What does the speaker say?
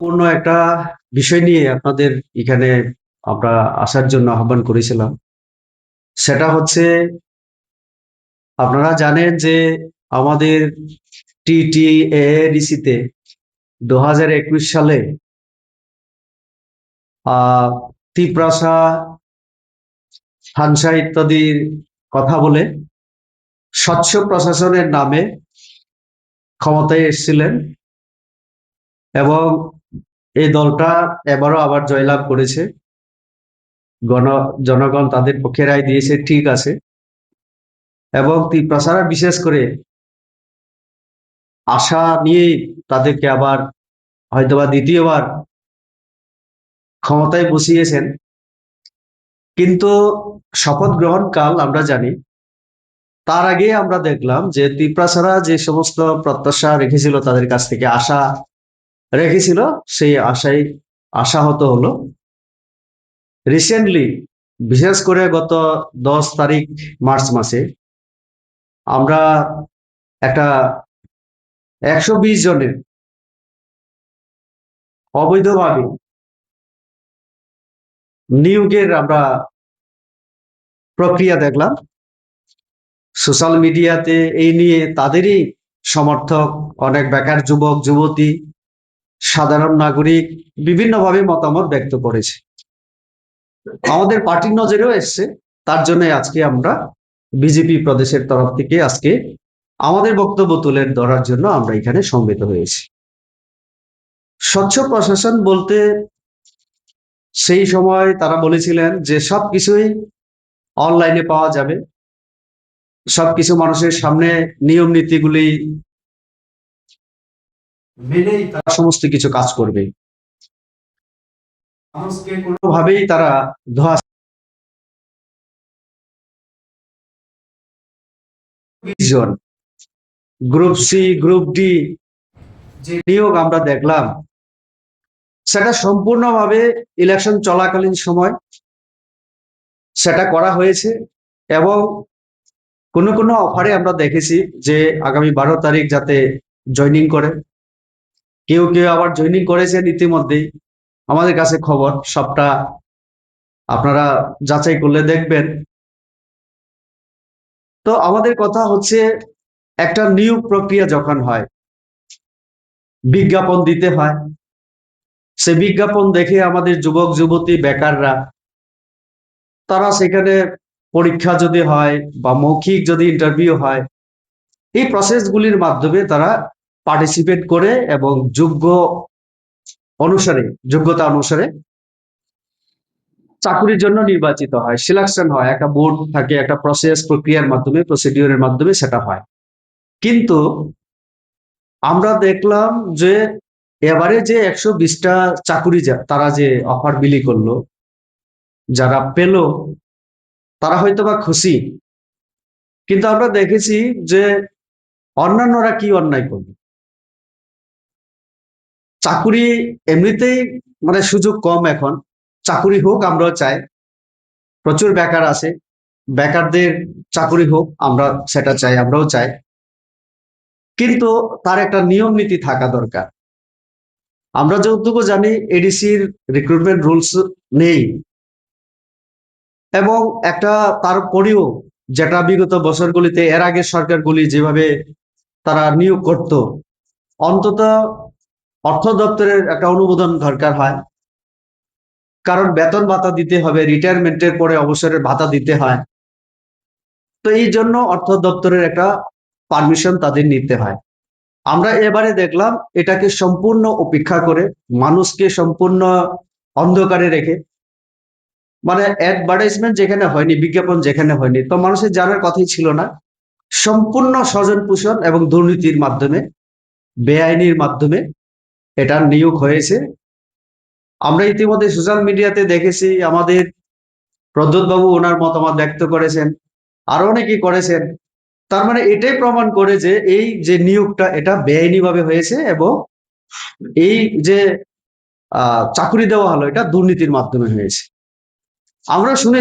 পূর্ণ একটা বিষয় নিয়ে আপনাদের এখানে আমরা আসার জন্য আহ্বান করেছিলাম। সেটা হচ্ছে আপনারা জানেন যে আমাদের TTAADC তে 2021 সালে তিপ্রাসা, হানসা ইত্যাদির কথা বলে স্বচ্ছ প্রশাসনের নামে ক্ষমতায় এসেছিলেন এবং এই দলটা এবারও আবার জয়লাভ করেছে। জনগণ তাদের পক্ষে রায় দিয়েছে, ঠিক আছে। এবং তিপ্রাসারা বিশেষ করে আশা নিয়েই তাদেরকে আবার হয়তোবা দ্বিতীয়বার ক্ষমতায় বসিয়েছেন। কিন্তু শপথ গ্রহণ কাল আমরা জানি, তার আগে আমরা দেখলাম যে তিপ্রাসারা যে সমস্ত প্রত্যাশা রেখেছিল, তাদের কাছ থেকে আশা রেখেছিল, সেই আশাই আশাহত হলো। রিসেন্টলি, বিশেষ করে গত 10 তারিখ মার্চ মাসে আমরা একটা 120 জনের অবৈধভাবে নিয়োগের আমরা প্রক্রিয়া দেখলাম সোশ্যাল মিডিয়াতে। এই নিয়ে তাদেরই সমর্থক অনেক বেকার যুবক যুবতী, সাধারণ নাগরিক বিভিন্নভাবে মতামত ব্যক্ত করেছে। আমাদের পার্টির নজরেও এসছে। তার জন্য আজকে আমরা বিজেপি প্রদেশের তরফ থেকে আজকে আমাদের বক্তব্য তুলে ধরার জন্য আমরা এখানে সমবেত হয়েছি। স্বচ্ছ প্রশাসন বলতে সেই সময় তারা বলেছিলেন যে সবকিছুই অনলাইনে পাওয়া যাবে, সবকিছু মানুষের সামনে নিয়ম নীতিগুলি মেনেই তারা সমস্ত কিছু কাজ করবে। মানুষকে কোনোভাবেই তারা ধোঁয়া জন গ্রুপ সি, গ্রুপ ডি যে নিয়োগ আমরা দেখলাম, সেটা সম্পূর্ণভাবে ইলেকশন চলাকালীন সময় সেটা করা হয়েছে। এবং কোনো কোনো অফারে আমরা দেখেছি যে আগামী 12 তারিখ যাতে জয়েনিং করে। কেউ কেউ আবার জয়েনিং করেছেন ইতিমধ্যেই, আমাদের কাছে খবর, সবটা আপনারা যাচাই করলে দেখবেন। তো আমাদের কথা হচ্ছে, একটা নিয়োগ প্রক্রিয়া যখন হয়, বিজ্ঞাপন দিতে হয়। সে বিজ্ঞাপন দেখে আমাদের যুবক যুবতী বেকাররা তারা সেখানে পরীক্ষা যদি হয় বা মৌখিক যদি ইন্টারভিউ হয়, এই প্রসেসগুলির মাধ্যমে তারা পার্টিসিপেট করে এবং যোগ্যতা অনুসারে চাকুরির জন্য নির্বাচিত হয়, সিলেকশন হয়। একটা বোর্ড থাকে, একটা প্রক্রিয়ার মাধ্যমে, প্রসিডিওরের মাধ্যমে সেটা হয়। কিন্তু আমরা দেখলাম যে এবারে যে 120টা চাকুরি তারা যে অফার বিলি করলো, যারা পেল তারা হয়তোবা খুশি, কিন্তু আমরা দেখেছি যে অন্যান্যরা কি অন্যায় করবে। চাকুরি এমনিতেই মানে সুযোগ কম, এখন চাকুরি হোক আমরাও চাই, প্রচুর বেকার আছে, বেকারদের চাকুরি হোক আমরা সেটা চাই, আমরাও চাই। কিন্তু তার একটা নিয়ম নীতি থাকা দরকার। আমরা যতটুকু জানি এডিসির রিক্রুটমেন্ট রুলস নেই, এবং একটা তারপরেও যেটা বিগত বছরগুলিতে এর আগে সরকারগুলি যেভাবে তারা নিয়োগ করত, অন্তত অর্থ দপ্তরের একটা অনুমোদন দরকার হয়। কারণ বেতন ভাতা দিতে হবে, রিটায়ারমেন্টের পরে অবসরের ভাতা দিতে হয়। তো এই জন্য অর্থ দপ্তরের একটা পারমিশন তাদের নিতে হয়। আমরা এবারে দেখলাম এটাকে সম্পূর্ণ উপেক্ষা করে, মানুষকে সম্পূর্ণ অন্ধকারে রেখে, মানে অ্যাডভার্টাইজমেন্ট যেখানে হয়নি, বিজ্ঞাপন যেখানে হয়নি, তো মানুষের জানার কথাই ছিল না। সম্পূর্ণ স্বজন পোষণ এবং দুর্নীতির মাধ্যমে, বেআইনির মাধ্যমে এটা নিয়োগ হয়েছে। আমরা ইতিমধ্যে সোশ্যাল মিডিয়াতে দেখেছি, আমাদের প্রদ্যোৎ বাবু ওনার মতামত ব্যক্ত করেছেন, আরো অনেকেই করেছেন। তার মানে এটাই প্রমাণ করে যে এই যে নিয়োগটা এটা বেআইনি ভাবে হয়েছে, এবং এই যে চাকরি দেওয়া হলো এটা দুর্নীতির মাধ্যমে হয়েছে। আমরা শুনে